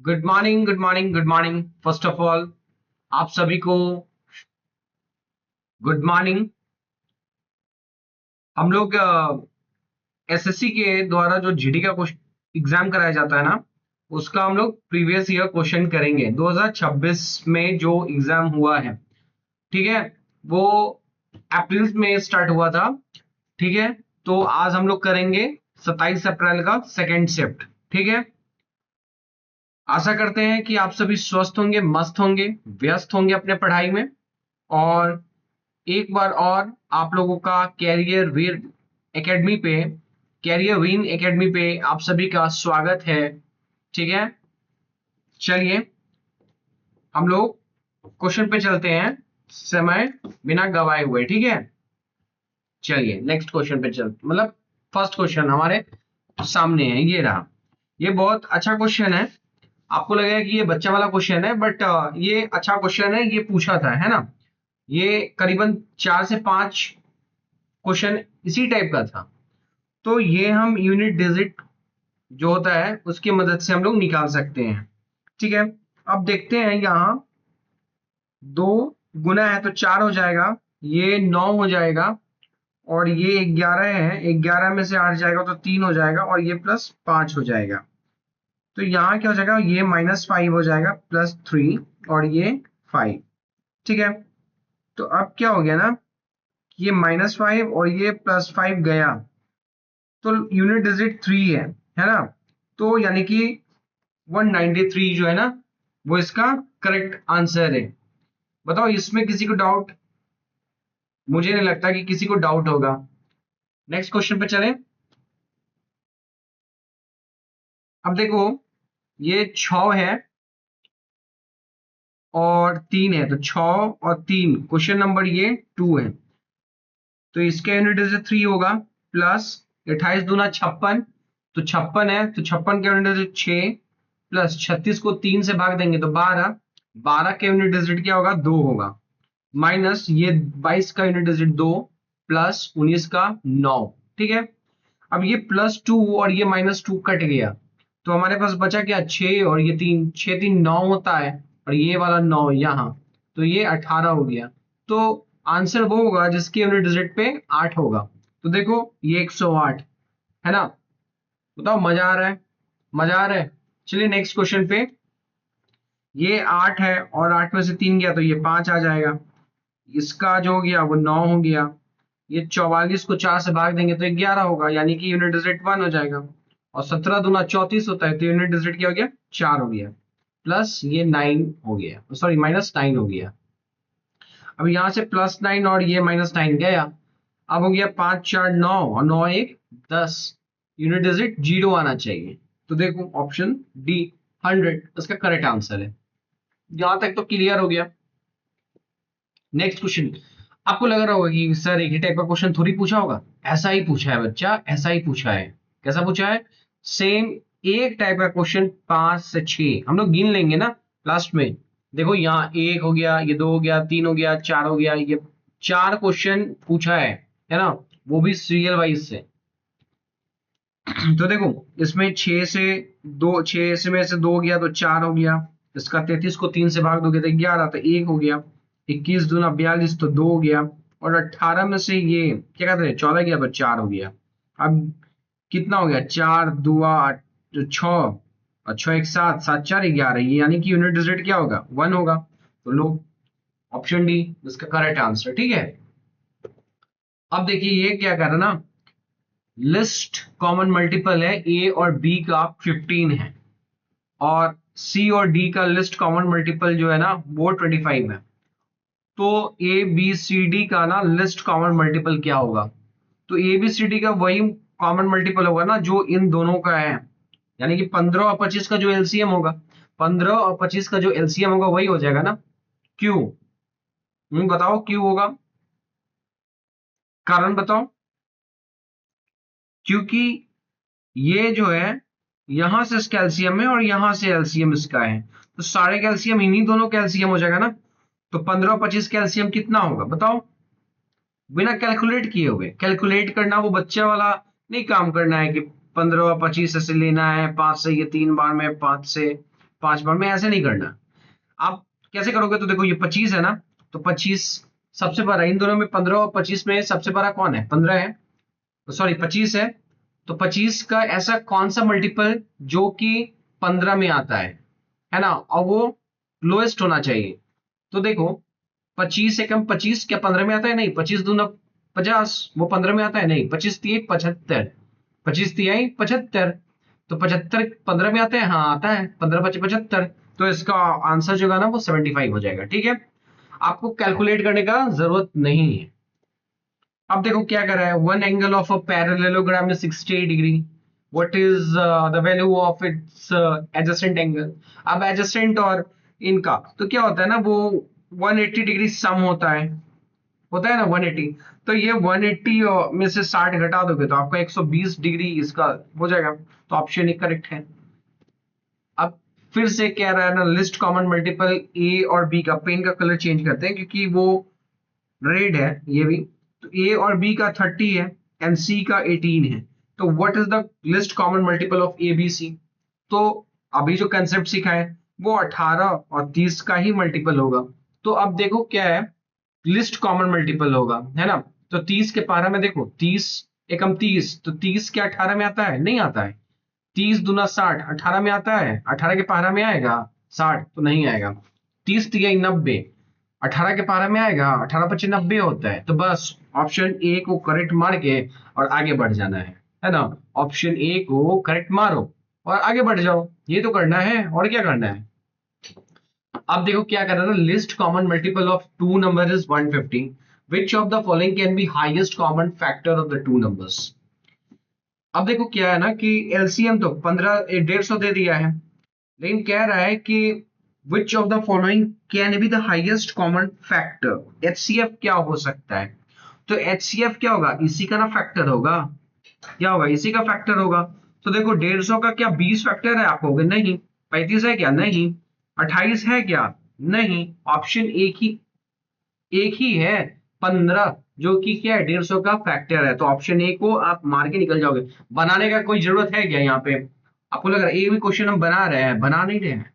Good morning, good morning, good morning. First of all आप सभी को गुड मॉर्निंग। हम लोग एसएससी के द्वारा जो जीडी का एग्जाम कराया जाता है ना, उसका हम लोग प्रीवियस ईयर क्वेश्चन करेंगे। 2026 में जो एग्जाम हुआ है, ठीक है, वो अप्रैल में स्टार्ट हुआ था। ठीक है, तो आज हम लोग करेंगे 27 अप्रैल का सेकेंड शिफ्ट। ठीक है, आशा करते हैं कि आप सभी स्वस्थ होंगे, मस्त होंगे, व्यस्त होंगे अपने पढ़ाई में। और एक बार और आप लोगों का एकेडमी पे कैरियर विन एकेडमी पे आप सभी का स्वागत है। ठीक है, चलिए हम लोग क्वेश्चन पे चलते हैं, समय बिना गवाए हुए। ठीक है, चलिए नेक्स्ट क्वेश्चन पे चल मतलब फर्स्ट क्वेश्चन हमारे सामने है, ये रहा। ये बहुत अच्छा क्वेश्चन है। आपको लगेगा कि ये बच्चा वाला क्वेश्चन है, बट ये अच्छा क्वेश्चन है। ये पूछा था, है ना। ये करीबन 4 से 5 क्वेश्चन इसी टाइप का था। तो ये हम यूनिट डिजिट जो होता है उसकी मदद से हम लोग निकाल सकते हैं। ठीक है, अब देखते हैं। यहाँ 2 गुना है तो 4 हो जाएगा, ये 9 हो जाएगा, और ये 11 है। 11 में से 8 जाएगा तो 3 हो जाएगा, और ये +5 हो जाएगा। तो यहाँ क्या हो जाएगा, ये -5 हो जाएगा, +3, और ये 5। ठीक है, तो अब क्या हो गया ना, ये -5 और ये +5 गया, तो यूनिट डिजिट 3 है ना। तो यानी कि 193 जो है ना, वो इसका करेक्ट आंसर है। बताओ, इसमें किसी को डाउट? मुझे नहीं लगता कि किसी को डाउट होगा। नेक्स्ट क्वेश्चन पे चलें। अब देखो, ये 6 है और 3 है, तो 6 और 3, क्वेश्चन नंबर ये 2 है। तो इसका यूनिट डिजिट 3 होगा, प्लस 28 दूना 56, तो 56 है, तो 56 का यूनिट डिजिट 6, प्लस 36 को 3 से भाग देंगे तो 12। 12 का यूनिट डिजिट क्या होगा, 2 होगा, माइनस ये 22 का यूनिट डिजिट 2, प्लस 19 का 9। ठीक है, अब ये +2 और ये -2 कट गया, तो हमारे पास बचा क्या, 6 और ये 3। 6 3 9 होता है, और ये वाला 9 यहाँ, तो ये 18 हो गया। तो आंसर वो होगा जिसके यूनिट डिजिट पे 8 होगा। तो देखो, ये 108 है ना। बताओ, मजा आ रहा है? मजा आ रहा है। चलिए नेक्स्ट क्वेश्चन पे। ये 8 है और 8 में से 3 गया तो ये 5 आ जाएगा। इसका जो हो गया वो 9 हो गया। ये 44 को 4 से भाग देंगे तो 11 होगा, यानी कि यूनिट डिजिट 1 हो जाएगा। और 17 दूना 34 होता है, तो यूनिट डिजिट क्या हो गया, 4 हो गया, प्लस ये 9 हो गया, सॉरी -9 हो गया। अब यहाँ से +9 और ये -9 गया। अब हो गया 5 4 9 और 9 1 10, यूनिट डिजिट 0 आना चाहिए। तो देखो ऑप्शन डी 100 इसका करेक्ट आंसर है। यहां तक तो क्लियर हो गया। Next question. आपको लग रहा होगा कि सर एक ही टाइप का क्वेश्चन थोड़ी पूछा होगा। ऐसा ही पूछा है बच्चा, ऐसा ही पूछा है। कैसा पूछा है? सेम एक टाइप का क्वेश्चन, 5 से 6 हम लोग गिन लेंगे ना लास्ट में। देखो, यहाँ 1 हो गया, ये 2 हो गया, 3 हो गया, 4 हो गया, ये 4 क्वेश्चन पूछा है ना, वो भी सीरियल वाइज से। तो देखो, इसमें 6 से में से 2 गया तो 4 हो गया। इसका 33 को 3 से भाग दोगे तो 11, तो 1 हो गया। 21 दूना 42, तो 2 हो गया। और 18 में से ये क्या कहते हैं, 14 गया तो 4 हो गया। अब कितना हो गया, 4 दुआ 6, और 6 1 7, 7 4 11, ये यानी कि यूनिट डिजिट क्या होगा, 1 होगा। तो लो, ऑप्शन डी इसका करेक्ट आंसर। ठीक है, अब देखिए ये क्या कर रहा है ना, लिस्ट कॉमन मल्टीपल है ए और बी का 15 है, और सी और डी का लिस्ट कॉमन मल्टीपल जो है ना वो 25 है। तो ए बी सी डी का ना लिस्ट कॉमन मल्टीपल क्या होगा? तो ए बी सी डी का वही कॉमन मल्टीपल होगा ना जो इन दोनों का है, यानी कि 15 और 25 का जो एलसीएम होगा, 15 और 25 का जो एलसीएम होगा वही हो जाएगा ना। क्यों? बताओ क्यों होगा, कारण बताओ। क्योंकि ये जो है, यहां से कैल्शियम है और यहां से एलसीएम इसका है, तो सारे कैल्शियम इन्हीं दोनों कैल्शियम हो जाएगा ना। तो 15 और 25 कैल्शियम कितना होगा बताओ, बिना कैलकुलेट किए हुए। कैलकुलेट करना वो बच्चा वाला नहीं काम करना है कि 15 और 25 ऐसे लेना है, 5 से ये 3 बार में 5 से 5 बार में, ऐसे नहीं करना। आप कैसे करोगे, तो देखो ये 25 है ना, तो 25 सबसे बड़ा, इन दोनों में 15 और 25 में सबसे बड़ा कौन है, 15 है, सॉरी 25 है। तो 25 का ऐसा कौन सा मल्टीपल जो कि 15 में आता है ना, और वो लोएस्ट होना चाहिए। तो देखो 25 से कम 25 क्या 15 में आता है, नहीं, 25 दूना 50, वो 15 में आता है, नहीं, 25 तिहाई 75, 25 तिहाई 75, तो 75 15 में आता है, हाँ आता है, 15 पचे 75। तो इसका आंसर जो है ना वो 75 हो जाएगा। ठीक है, आपको कैलकुलेट करने का जरूरत नहीं है। अब देखो क्या कर रहा है, one angle of a parallelogram is 68 degree, what is the value of its adjacent angle. अब एडजेसेंट और इनका तो क्या होता है ना, वो 180 डिग्री सम होता है ना 180। तो ये 180 में से 60 घटा दोगे तो आपका 120 डिग्री इसका हो जाएगा, तो ऑप्शन ही करेक्ट है। अब फिर से कह रहा है ना, लिस्ट कॉमन मल्टीपल ए और बी का, पेन का कलर चेंज करते हैं क्योंकि वो रेड है ये भी। तो ए और बी का 30 है एंड सी का 18 है। तो what is the least common multiple of A B C. तो अभी जो कंसेप्ट सीखा है वो 18 और 30 का ही मल्टीपल होगा। तो अब देखो क्या है, लिस्ट कॉमन मल्टीपल होगा, है ना। तो 30 के पारा में देखो, 30 एकम 30, तो 30 क्या 18 में आता है, नहीं आता है। 30 दूना 60, 18 में आता है, 18 के पारा में आएगा 60, तो नहीं आएगा। 30 तिहाई 90, 18 के पारा में आएगा, 18 पच्चीस 90 होता है। तो बस ऑप्शन ए को करेक्ट मार के और आगे बढ़ जाना है ना। ऑप्शन ए को करेक्ट मारो और आगे बढ़ जाओ, ये तो करना है, और क्या करना है। अब देखो क्या कर रहा है, least common multiple of two number is 150, which of the following can be highest common factor of the two numbers. अब देखो क्या है ना कि एलसीएम तो 15 150 दे दिया है, लेकिन कह रहा है कि विच of the following can be the highest common factor, HCF क्या हो सकता है। तो एचसीएफ क्या होगा, इसी का ना फैक्टर होगा, क्या होगा, इसी का फैक्टर होगा। तो देखो 150 का क्या 20 फैक्टर है, आप कहोगे नहीं। 35 है क्या, नहीं। 28 है क्या, नहीं। ऑप्शन एक ही है 15, जो कि क्या है 150 का फैक्टर है। तो ऑप्शन ए को आप मार के निकल जाओगे। बनाने का कोई जरूरत है क्या यहाँ पे, आपको लग रहा है ये भी क्वेश्चन हम बना रहे हैं, बना नहीं रहे हैं,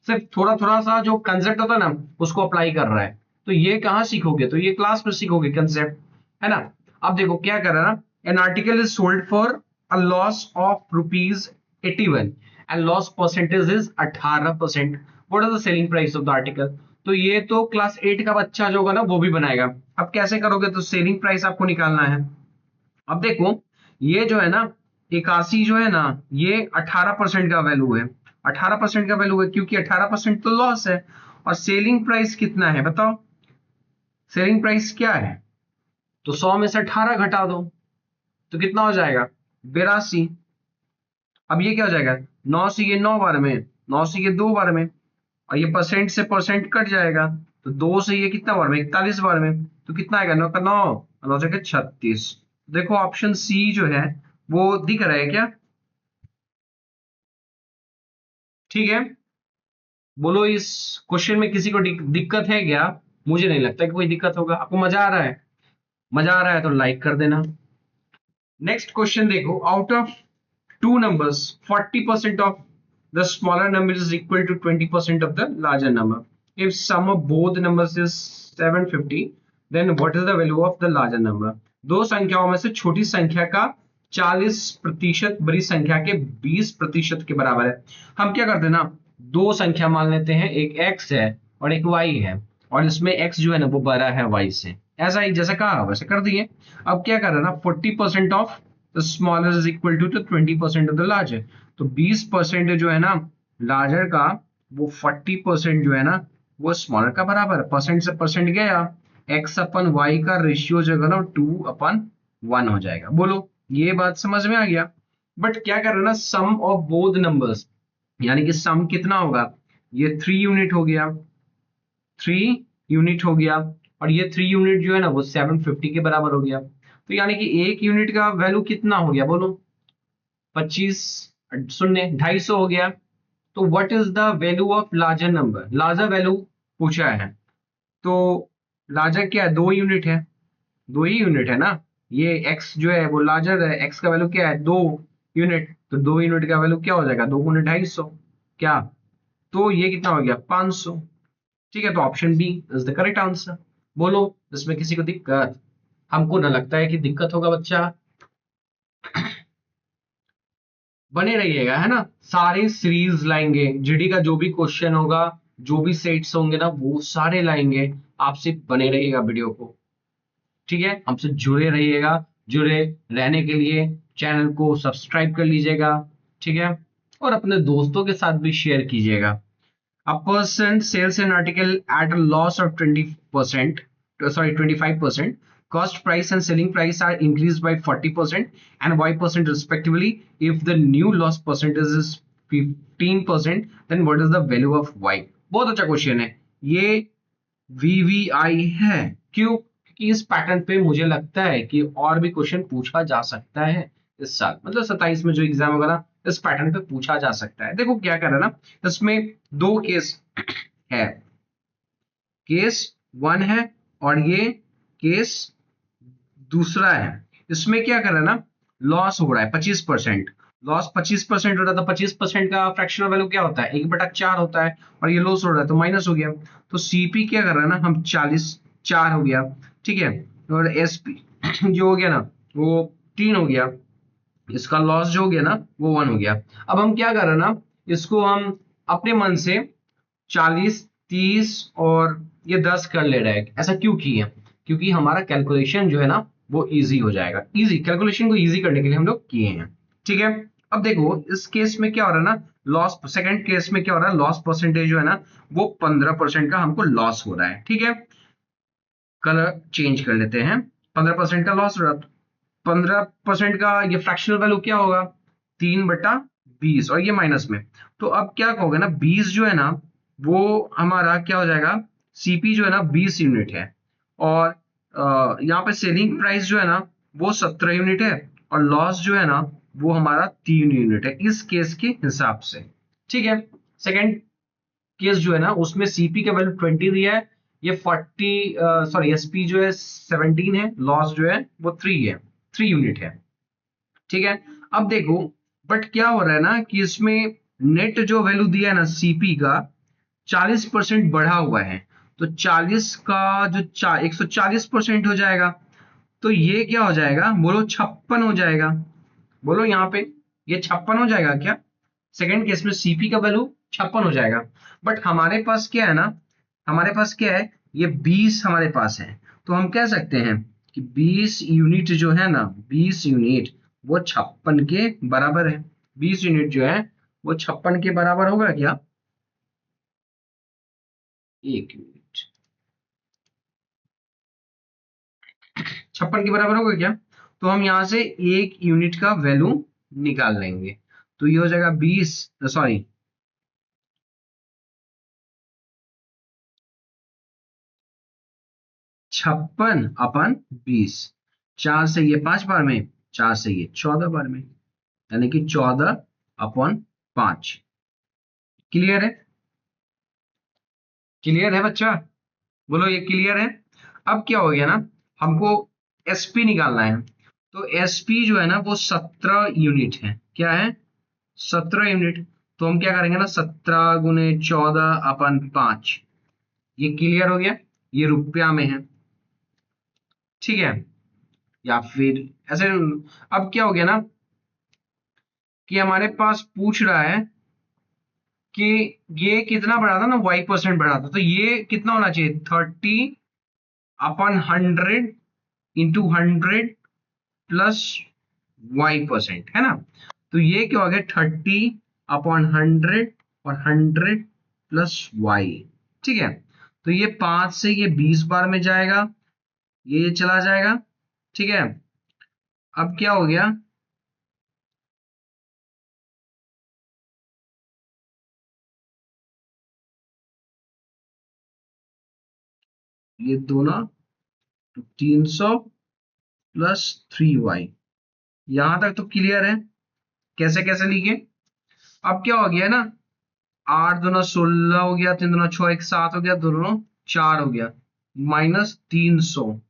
सिर्फ थोड़ा थोड़ा सा जो कंसेप्ट होता है ना उसको अप्लाई कर रहा है। तो ये कहाँ सीखोगे, तो ये क्लास में सीखोगे कंसेप्ट, है ना। अब देखो क्या कर रहा है ना, an article is sold for a loss of ₹81 and loss percentage is 18%, what is the selling price of the article. तो ये तो क्लास 8 का बच्चा जो होगा ना वो भी बनाएगा। अब कैसे करोगे, तो सेलिंग प्राइस आपको निकालना है। अब देखो ये जो है ना 81 जो है ना, ये 18% का वैल्यू है, 18% का वैल्यू है क्योंकि 18% तो लॉस है। और सेलिंग प्राइस कितना है बताओ, सेलिंग प्राइस क्या है, तो 100 में से 18 घटा दो तो कितना हो जाएगा, 82। अब ये क्या हो जाएगा, 9 से ये 9 बार में, 9 से ये 2 बार में, और ये परसेंट से परसेंट कट जाएगा, तो 2 से ये कितना बार में, 41 बार में, तो कितना आएगा, 9 का 9, 9 से 36। देखो ऑप्शन सी जो है वो दिख रहा है क्या, ठीक है। बोलो इस क्वेश्चन में किसी को दिक्कत है क्या, मुझे नहीं लगता कि कोई दिक्कत होगा। आपको मजा आ रहा है, मजा आ रहा है तो लाइक कर देना। नेक्स्ट क्वेश्चन देखो, out of two numbers 40% of the smaller number is equal to 20% of the larger number. If sum of both numbers is 750, then what is the value of the larger number. दो संख्याओं में से छोटी संख्या का 40% बड़ी संख्या के 20% के बराबर है। हम क्या करते हैं ना, दो संख्या मान लेते हैं, एक x है और एक y है, और इसमें x जो है ना वो बड़ा है y से, ऐसा ही जैसे कहा वैसे कर दिए। अब क्या कर रहे हैं ना, 40% of the smaller is equal to 20% of the larger. तो 20% जो है ना लार्जर का, वो 40% जो है ना वो स्मॉलर का बराबर है। परसेंट से परसेंट गया, x अपन y का रेशियो जो है ना 2/1 हो जाएगा। बोलो ये बात समझ में आ गया। बट क्या कर रहे हैं ना, सम ऑफ बोथ नंबर्स, यानी कि सम कितना होगा, ये 3 यूनिट हो गया, 3 यूनिट हो गया, और ये 3 यूनिट जो है ना वो 750 के बराबर हो गया। तो यानी कि एक यूनिट का वैल्यू कितना हो गया, बोलो 25 शून्य 250 हो गया। तो what is the value of larger number, larger value पूछा है। तो लार्जर क्या है, 2 यूनिट है, 2 ही यूनिट है ना। ये x जो है वो लार्जर है, x का वैल्यू क्या है 2 यूनिट, तो 2 यूनिट का वैल्यू क्या हो जाएगा, 2 गुने 250, क्या तो ये कितना हो गया 500। ठीक है, तो option B is the correct answer. बोलो इसमें किसी को दिक्कत? हमको ना लगता है कि दिक्कत होगा बच्चा। बने रहिएगा, है ना। सारे सीरीज लाएंगे, जीडी का जो भी क्वेश्चन होगा, जो भी सेट्स होंगे ना, वो सारे लाएंगे। आप सिर्फ बने रहिएगा वीडियो को। ठीक है, हमसे जुड़े रहिएगा। जुड़े रहने के लिए चैनल को सब्सक्राइब कर लीजिएगा। ठीक है, और अपने दोस्तों के साथ भी शेयर कीजिएगा। A person sells an article at a loss of 20%, sorry, 25%. Cost price and selling price are increased by 40% and y% respectively. If the new loss percentage is 15%, then what is the value of y? बहुत अच्छा question है ये। VVI है। क्यों? क्योंकि इस pattern पे मुझे लगता है कि और भी क्वेश्चन पूछा जा सकता है इस साल, मतलब 27 में जो एग्जाम होगा ना, इस पैटर्न पे पूछा जा सकता है। देखो क्या कर रहा है ना, इसमें दो केस है। केस 1 है और ये केस दूसरा है। इसमें क्या कर रहा है ना, लॉस हो रहा है 25%। लॉस 25% हो रहा है, तो 25% का फ्रैक्शनल वैल्यू क्या होता है, 1/4 होता है। और ये लॉस हो रहा है तो माइनस हो गया। तो सीपी क्या कर रहा है ना, हम 40/4 हो गया। ठीक है, और एसपी जो हो गया ना, वो 3 हो गया। इसका लॉस जो हो गया ना, वो 1 हो गया। अब हम क्या कर रहे हैं ना, इसको हम अपने मन से 40, 30 और ये 10 कर ले रहे हैं। ऐसा क्यों किए? क्योंकि हमारा कैलकुलेशन जो है ना, वो इजी हो जाएगा। इजी कैलकुलेशन को इजी करने के लिए हम लोग किए हैं। ठीक है, अब देखो इस केस में क्या हो रहा है ना, लॉस, सेकंड केस में क्या हो रहा है, लॉस परसेंटेज जो है ना, वो 15% का हमको लॉस हो रहा है। ठीक है, कलर चेंज कर लेते हैं। 15% का लॉस हो रहा है। 15% का ये फ्रैक्शनल वैल्यू क्या होगा, 3/20, और ये माइनस में। तो अब क्या कहोगे ना, 20 जो है ना, वो हमारा क्या हो जाएगा, सीपी जो है ना 20 यूनिट है। और यहाँ पे सेलिंग प्राइस जो है ना, वो 17 यूनिट है। और लॉस जो है ना, वो हमारा 3 यूनिट है इस केस के हिसाब से। ठीक है, सेकेंड केस जो है ना, उसमें सीपी का वैल्यू 20 दिया है, ये 40, सॉरी एसपी जो है 17 है, लॉस जो है वो 3 है, 3 यूनिट है। ठीक है, अब देखो, बट क्या हो रहा है ना कि इसमें नेट जो वैल्यू दिया है ना सीपी का, 40% बढ़ा हुआ है। तो 40 का जो 140% हो जाएगा। तो ये क्या हो जाएगा, बोलो 56 हो जाएगा। बोलो यहाँ पे ये 56 हो जाएगा क्या? सेकंड केस में सीपी का वैल्यू 56 हो जाएगा। बट हमारे पास क्या है ना, हमारे पास क्या है, ये 20 हमारे पास है। तो हम कह सकते हैं कि 20 यूनिट जो है ना, 20 यूनिट वो 56 के बराबर है। 20 यूनिट जो है वो 56 के बराबर होगा क्या? 1 यूनिट 56 के बराबर होगा क्या? तो हम यहां से 1 यूनिट का वैल्यू निकाल लेंगे। तो ये हो जाएगा 20, सॉरी 56/20। 4 से ये 5 बार में, 4 से ये 14 बार में, यानी कि 14/5। क्लियर है? क्लियर है बच्चा? बोलो ये क्लियर है? अब क्या हो गया ना, हमको एसपी निकालना है। तो एसपी जो है ना, वो 17 यूनिट है। क्या है? 17 यूनिट। तो हम क्या करेंगे ना, 17 × 14/5। ये क्लियर हो गया, ये रुपया में है। ठीक है, या फिर ऐसे। अब क्या हो गया ना कि हमारे पास पूछ रहा है कि ये कितना बढ़ा था ना, y% बढ़ा था। तो ये कितना होना चाहिए, 30/100 × 100 प्लस y%, है ना। तो ये क्या हो गया, 30/100 और 100 प्लस y। ठीक है, तो ये 5 से ये 20 बार में जाएगा, ये चला जाएगा। ठीक है, अब क्या हो गया, ये दोनों 300 प्लस 3y। यहां तक तो क्लियर है, कैसे कैसे लिखे। अब क्या हो गया ना, 8×2 = 16 हो गया, 3×6 = 7 हो गया, 2×4 हो गया, -300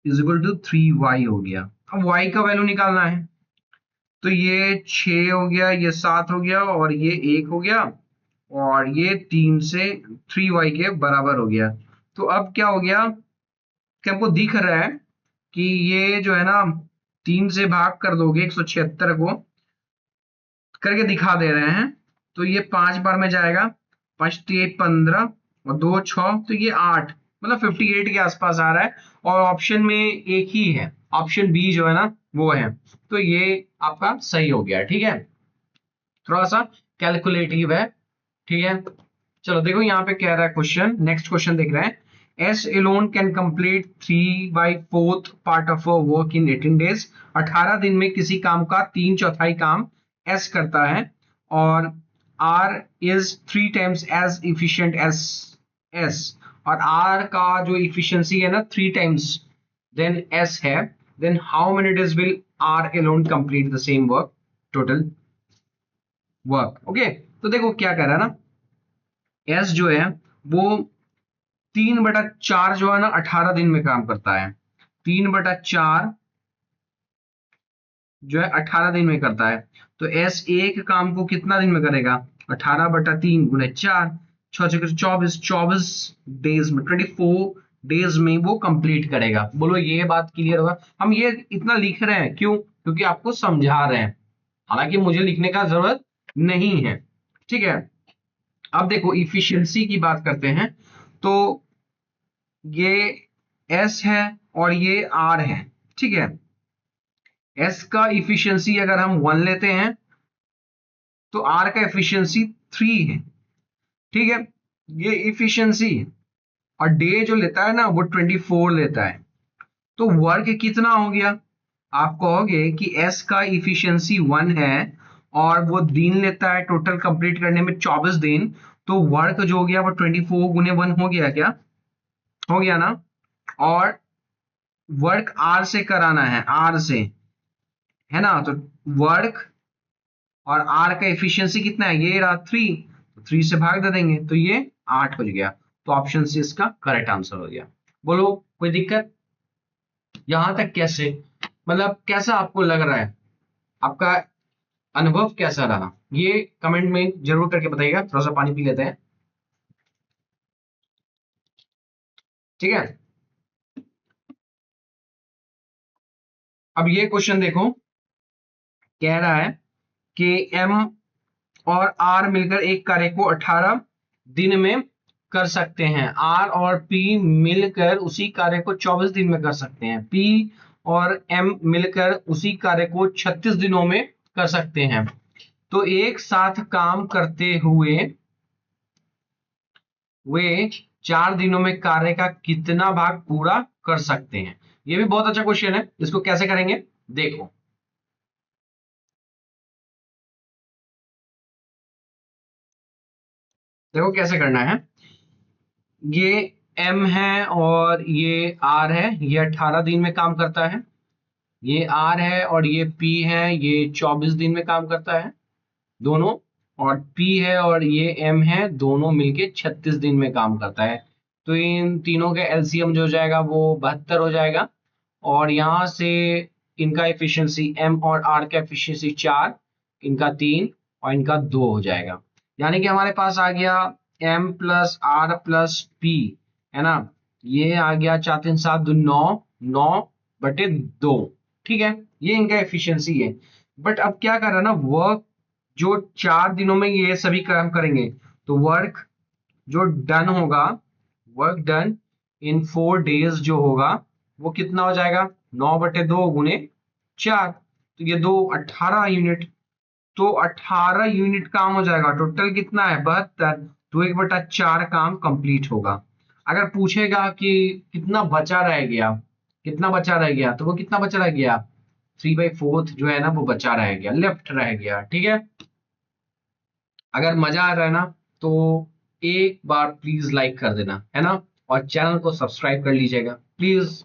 = 3y हो गया। अब y का वैल्यू निकालना है। तो ये 6 हो गया, ये 7 हो गया, और ये 1 हो गया, और ये 3 से 3y के बराबर हो गया। तो अब क्या हो गया कि हमको दिख रहा है कि ये जो है ना 3 से भाग कर दोगे 176 को करके दिखा दे रहे हैं, तो ये 5 बार में जाएगा, 5 3 15 और 2 6, तो ये 8, मतलब 58 के आसपास आ रहा है। और ऑप्शन में एक ही है, ऑप्शन बी जो है ना वो है, तो ये आपका सही हो गया। ठीक है, थोड़ा सा कैलकुलेटिव है। ठीक है, चलो देखो यहाँ पे कह रहा है क्वेश्चन, नेक्स्ट क्वेश्चन देख रहे हैं। S alone can complete 3/4 part of a work in 18 days. 18 दिन में किसी काम का 3/4 काम एस करता है, और R is 3 times as efficient as S, और आर का जो इफिशियंसी है ना 3 टाइम्स देन एस है, then how many days will R alone complete the same work, total work. Okay, तो देखो क्या कह रहा है ना, एस जो है वो 3/4 जो है ना 18 दिन में काम करता है। 3/4 जो है 18 दिन में करता है, तो एस एक काम को कितना दिन में करेगा, 18/3 गुने 4, 24, 24 डेज में, 24 डेज में वो कंप्लीट करेगा। बोलो ये बात क्लियर होगा। हम ये इतना लिख रहे हैं क्यों, क्योंकि आपको समझा रहे हैं, हालांकि मुझे लिखने का जरूरत नहीं है। ठीक है, अब देखो इफिशियंसी की बात करते हैं, तो ये एस है और ये आर है। ठीक है, एस का इफिशियंसी अगर हम 1 लेते हैं तो आर का एफिशिएंसी 3 है। ठीक है, ये इफिशिएंसी, और डे जो लेता है ना वो 24 लेता है, तो वर्क कितना हो गया, आप कहोगे कि एस का इफिशिएंसी 1 है और वो दिन लेता है टोटल कंप्लीट करने में 24 दिन, तो वर्क जो हो गया वो 24 गुने 1 हो गया, क्या हो गया ना। और वर्क आर से कराना है, आर से, है ना, तो वर्क और आर का एफिशिएंसी कितना है, ये रहा 3, तो 3 से भाग दे देंगे, तो ये 8 बज गया। तो ऑप्शन सी इसका करेक्ट आंसर हो गया। बोलो कोई दिक्कत यहां तक, कैसे, मतलब कैसा आपको लग रहा है, आपका अनुभव कैसा रहा, ये कमेंट में जरूर करके बताइएगा। थोड़ा सा पानी पी लेते हैं। ठीक है, अब ये क्वेश्चन देखो, कह रहा है कि एम और आर मिलकर एक कार्य को 18 दिन में कर सकते हैं, आर और पी मिलकर उसी कार्य को 24 दिन में कर सकते हैं, पी और एम मिलकर उसी कार्य को 36 दिनों में कर सकते हैं, तो एक साथ काम करते हुए वे 4 दिनों में कार्य का कितना भाग पूरा कर सकते हैं। ये भी बहुत अच्छा क्वेश्चन है, इसको कैसे करेंगे देखो। देखो कैसे करना है, ये एम है और ये आर है, ये 18 दिन में काम करता है, ये आर है और ये पी है, ये 24 दिन में काम करता है दोनों, और पी है और ये एम है, दोनों मिलके 36 दिन में काम करता है। तो इन तीनों के एलसीएम जो हो जाएगा वो 72 हो जाएगा, और यहाँ से इनका एफिशिएंसी एम और आर का एफिशिएंसी 4, इनका 3 और इनका 2 हो जाएगा। यानी कि हमारे पास आ गया M plus R plus P, है ना, ये आ गया 4 3 7 2 9, 9/2। ठीक है, ये इनका एफिशिएंसी है। बट अब क्या कर रहा है ना, वर्क जो 4 दिनों में ये सभी काम करेंगे, तो वर्क जो डन होगा, वर्क डन इन 4 डेज जो होगा वो कितना हो जाएगा, 9/2 गुने 4, तो ये 18 यूनिट, तो 18 यूनिट काम हो जाएगा, टोटल कितना है 72, तो 1/4 काम कंप्लीट होगा। अगर पूछेगा कि कितना बचा रह गया, कितना बचा रह गया, तो वो कितना बचा रह गया, 3/4 जो है ना वो बचा रह गया, लेफ्ट रह गया। ठीक है, अगर मजा आ रहा है ना तो एक बार प्लीज लाइक कर देना, है ना, और चैनल को सब्सक्राइब कर लीजिएगा please.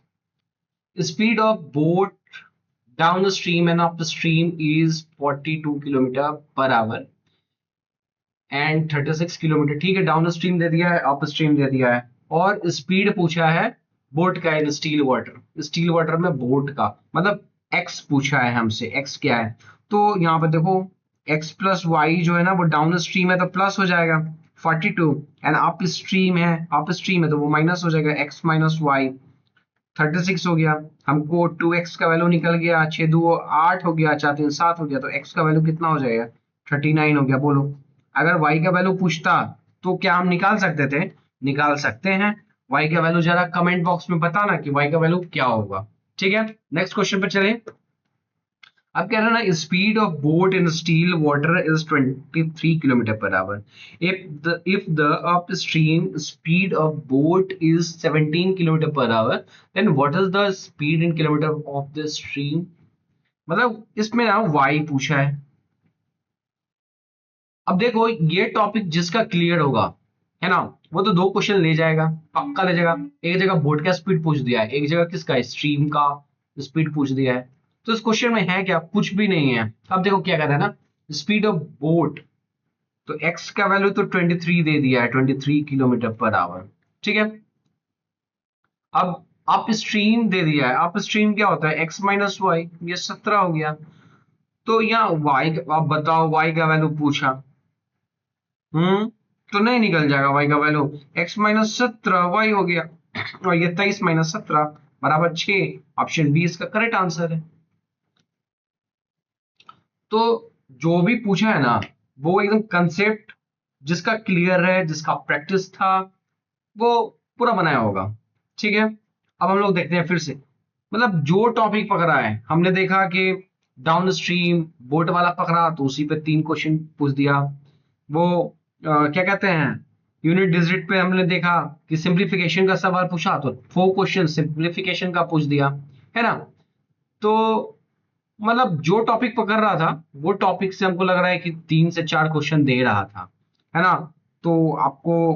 Speed of boat down the stream and up the stream is 42 kilometre per hour and 36 kilometre. ठीक है, डाउन स्ट्रीम दे दिया है, अप स्ट्रीम दे दिया है, और स्पीड पूछा है बोट का इन स्टील वाटर, स्टील वाटर में बोट का मतलब एक्स पूछा है हमसे, एक्स क्या है, तो यहाँ पर देखो एक्स प्लस वाई जो है ना वो डाउन स्ट्रीम है तो प्लस हो जाएगा, 42 एंड अप स्ट्रीम है तो वो माइनस हो जाएगा, x माइनस वाई 36 हो गया। हमको 2x का वैल्यू निकल गया, 6 2 8 हो गया, 4 3 7 हो गया, तो x का वैल्यू कितना हो जाएगा, 39 हो गया। बोलो अगर y का वैल्यू पूछता तो क्या हम निकाल सकते थे? निकाल सकते हैं। y का वैल्यू जरा कमेंट बॉक्स में बताना कि y का वैल्यू क्या होगा। ठीक है, नेक्स्ट क्वेश्चन पे चले। अब कह रहे हैं ना, speed of boat in still water is 23 kilometre per hour. If the upstream speed of boat is 17 kilometer per hour, then what is the speed in kilometer of the stream? मतलब इसमें ना y पूछा है। अब देखो ये topic जिसका clear होगा, है ना, वो तो 2 क्वेश्चन ले जाएगा, पक्का ले जाएगा। एक जगह बोट का स्पीड पूछ दिया है, एक जगह किसका, स्ट्रीम का स्पीड पूछ दिया है। तो इस क्वेश्चन में है क्या, कुछ भी नहीं है। अब देखो क्या कहता है ना, स्पीड ऑफ बोट, तो x का वैल्यू तो 23 दे दिया है, 23 किलोमीटर पर आवर। ठीक है, अब अप स्ट्रीम दे दिया है, अप स्ट्रीम क्या होता है, x माइनस वाई, ये 17 हो गया। तो यहाँ y, अब बताओ y का वैल्यू पूछा, तो नहीं निकल जाएगा y का वैल्यू, x माइनस 17 वाई हो गया, और ये 23 माइनस 17 बराबर 6। ऑप्शन बी इसका करेक्ट आंसर है। तो जो भी पूछा है ना, वो एकदम कंसेप्ट जिसका क्लियर है, जिसका प्रैक्टिस था, वो पूरा बनाया होगा। ठीक है, अब हम लोग देखते हैं फिर से, मतलब जो टॉपिक पकड़ा है, हमने देखा कि डाउन स्ट्रीम बोट वाला पकड़ा तो उसी पे 3 क्वेश्चन पूछ दिया। वो क्या कहते हैं, यूनिट डिजिट पे हमने देखा कि सिंप्लीफिकेशन का सवाल पूछा तो 4 क्वेश्चन सिंप्लीफिकेशन का पूछ दिया, है ना। तो मतलब जो टॉपिक पकड़ रहा था, वो टॉपिक से हमको लग रहा है कि 3 से 4 क्वेश्चन दे रहा था, है ना। तो आपको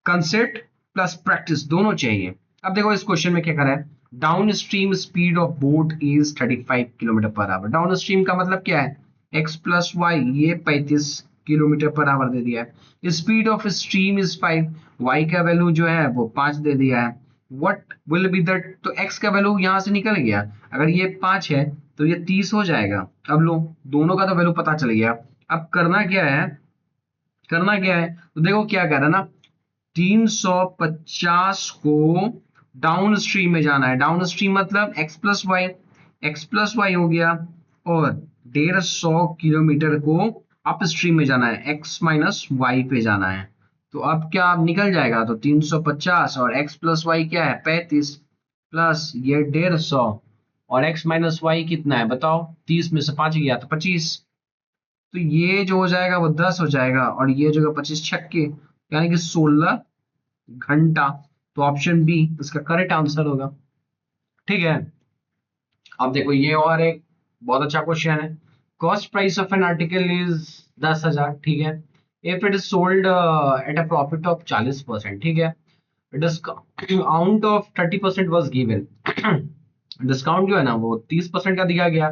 कंसेप्ट प्लस प्रैक्टिस दोनों चाहिए। अब देखो इस क्वेश्चन में क्या करा है, down stream speed of boat is 35 kilometre per hour. Down stream का मतलब क्या है, x प्लस वाई, ये 35 किलोमीटर पर आवर दे दिया है। Speed of stream is 5, y का वैल्यू जो है वो 5 दे दिया है। व्हाट विल बी दैट, तो x का वैल्यू यहां से निकल गया, अगर ये 5 है तो ये 30 हो जाएगा। अब लो दोनों का तो वैल्यू पता चल गया। अब करना क्या है, तो देखो क्या कर रहा है ना, 350 को डाउन स्ट्रीम में जाना है। डाउन स्ट्रीम मतलब एक्स प्लस वाई हो गया, और 150 किलोमीटर को अप स्ट्रीम में जाना है, एक्स माइनस वाई पे जाना है। तो अब क्या निकल जाएगा, तो 350 और एक्स प्लस वाई क्या है 35, प्लस ये 150, और एक्स माइनस वाई कितना है बताओ, 30 में से 5 गया तो 25। तो ये जो हो जाएगा वो 10 हो जाएगा, और ये जो 25 छक्के, यानी कि 16 घंटा। तो ऑप्शन बी इसका करेक्ट आंसर होगा। ठीक है, अब देखो ये और एक बहुत अच्छा क्वेश्चन है। Cost price of an article is 10,000, ठीक है। If it is sold at a profit of 40%, ठीक है, discount of 30% was given. Discount जो है ना वो 30% का दिया गया।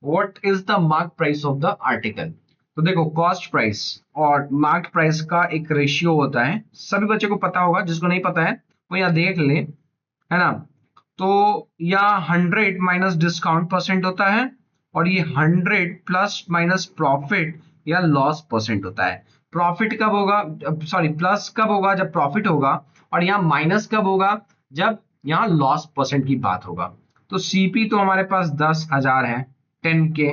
What is the mark price of the article. तो देखो कॉस्ट प्राइस और मार्क प्राइस का एक रेशियो होता है, सभी बच्चों को पता होगा, जिसको नहीं पता है वो यहाँ देख ले, है ना। तो यहाँ 100 माइनस डिस्काउंट परसेंट होता है, और ये 100 प्लस माइनस प्रॉफिट या लॉस परसेंट होता है। प्रॉफिट कब होगा, सॉरी प्लस कब होगा जब प्रॉफिट होगा, और यहाँ माइनस कब होगा जब यहाँ लॉस परसेंट की बात होगा। तो सीपी तो हमारे पास 10,000 है, 10K।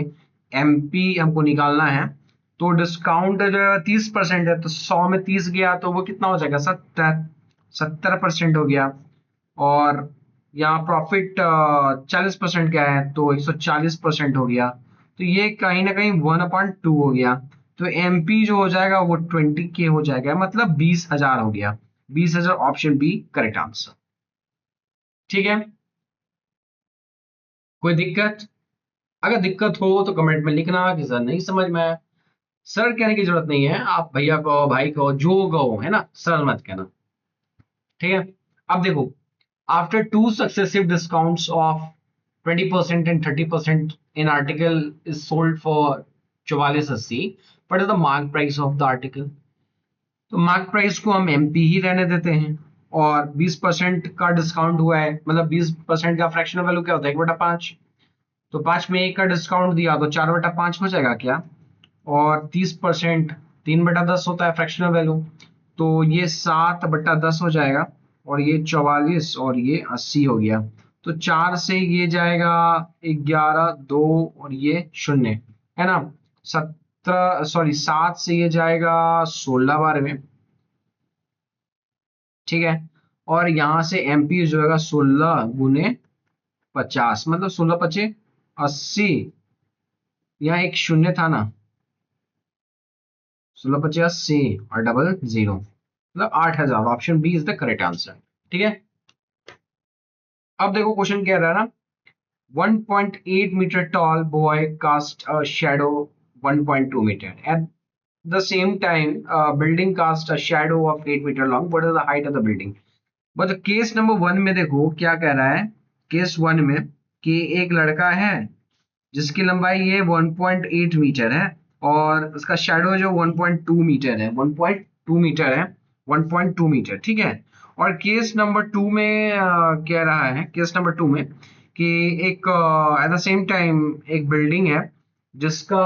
एमपी हमको निकालना है, तो डिस्काउंट जो 30% है, तो 100 में 30 गया तो वो कितना हो जाएगा, 70% हो गया। और यहाँ प्रॉफिट 40% क्या है, तो 140% हो गया। तो ये कहीं ना कहीं 1/2 हो गया। तो एमपी जो हो जाएगा वो 20K हो जाएगा, मतलब 20,000 हो गया। 20,000 ऑप्शन बी करेक्ट आंसर। ठीक है, कोई दिक्कत? अगर दिक्कत हो तो कमेंट में लिखना कि सर नहीं समझ में आया। सर कहने की जरूरत नहीं है, आप भैया कहो, भाई कहो, जो कहो, है ना, सर मत कहना। ठीक है, अब देखो, after two successive discounts of 20% and 30% in article is sold for 4480, what is the mark price of the article? तो मार्क प्राइस को हम एमपी ही रहने देते हैं, और 20% का डिस्काउंट हुआ है, मतलब 20% का फ्रैक्शनल वैल्यू क्या होता है, 1/5। तो 5 में 1 का डिस्काउंट दिया तो 4/5 हो जाएगा क्या, और 30% 3/10 होता है फ्रैक्शनल वैल्यू, तो ये 7/10 हो जाएगा, और ये 44 और ये 80 हो गया। तो 4 से ये जाएगा 11, 2 और ये 0 है ना। 7 से ये जाएगा 16 बार में, ठीक है। और यहाँ से एमपी जो होगा 16 × 50, मतलब 16×5 = 80। यहाँ एक शून्य था ना, 16×5 = 80 और डबल 0, मतलब 8000। Option B is the correct answer, ठीक है। अब देखो क्वेश्चन क्या रहा है ना, 1.8 meter tall boy cast a shadow 1.2 meter. At the same time, a building cast a shadow of 8 meter long. What is the height of the building? मतलब case number 1 में देखो क्या कह रहा है। केस 1 में कि एक लड़का है जिसकी लंबाई ये 1.8 मीटर है, और उसका शैडो जो 1.2 मीटर है, 1.2 मीटर है, 1.2 मीटर, ठीक है। और केस नंबर 2 में कह रहा है, केस नंबर 2 में कि एक एट द सेम टाइम एक बिल्डिंग है जिसका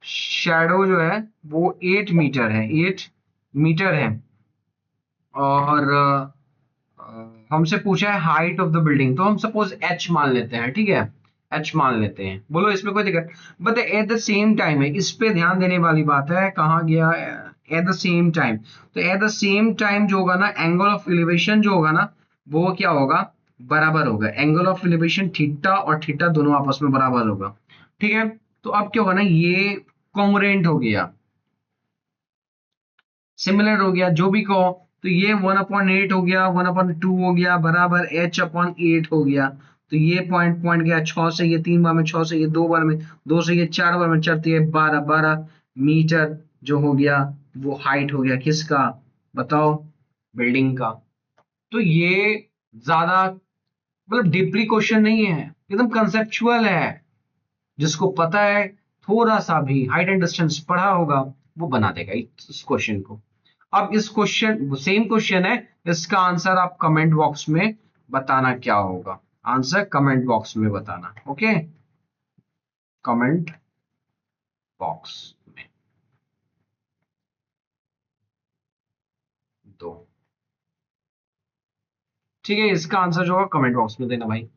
शैडो जो है वो 8 मीटर है, 8 मीटर है। और हमसे पूछा है हाइट ऑफ द बिल्डिंग, तो हम सपोज एच मान लेते हैं, ठीक है, एच मान लेते हैं। बोलो इसमें कोई दिक्कत, but at the same time है, इस पे ध्यान देने वाली बात है। कहाँ गया एट द सेम टाइम, तो एट द सेम टाइम जो होगा ना, एंगल ऑफ एलिवेशन जो होगा ना, वो क्या होगा, बराबर होगा। एंगल ऑफ एलिवेशन थीटा और थीटा दोनों आपस में बराबर होगा, ठीक है। तो अब क्या होगा ना, ये कॉन्ग्रुएंट हो गया, सिमिलर हो गया, जो भी कहो। तो ये 1/8 हो गया, 1/2 हो गया, बराबर h/8 हो गया। तो ये पॉइंट पॉइंट गया 6 से, ये 3 बार में, 6 से ये 2 बार में, 2 से ये 4 बार में, चढ़ती है 12 मीटर जो हो गया, वो हाइट हो गया किसका, बताओ, बिल्डिंग का। तो ये ज्यादा मतलब डीपली क्वेश्चन नहीं है, एकदम कंसेप्चुअल है। जिसको पता है, थोड़ा सा भी हाइट एंड डिस्टेंस पढ़ा होगा, वो बना देगा इस क्वेश्चन को। अब इस क्वेश्चन, सेम क्वेश्चन है, इसका आंसर आप कमेंट बॉक्स में बताना क्या होगा। आंसर कमेंट बॉक्स में बताना, ओके, कमेंट बॉक्स में दो, ठीक है। इसका आंसर जो होगा कमेंट बॉक्स में देना भाई।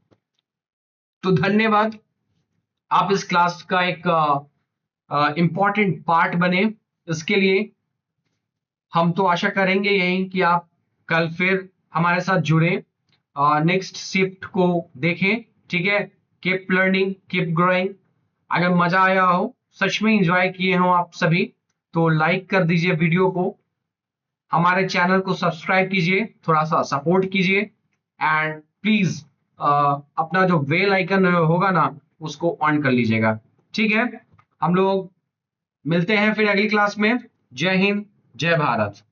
तो धन्यवाद, आप इस क्लास का एक इंपॉर्टेंट पार्ट बने। इसके लिए हम तो आशा करेंगे यही कि आप कल फिर हमारे साथ जुड़े, नेक्स्ट शिफ्ट को देखें, ठीक है। Keep learning, keep growing. अगर मजा आया हो, सच में एंजॉय किए हो आप सभी, तो लाइक कर दीजिए वीडियो को, हमारे चैनल को सब्सक्राइब कीजिए, थोड़ा सा सपोर्ट कीजिए, एंड प्लीज अपना जो बेल आइकन होगा ना, उसको ऑन कर लीजिएगा, ठीक है। हम लोग मिलते हैं फिर अगली क्लास में। जय हिंद, जय भारत।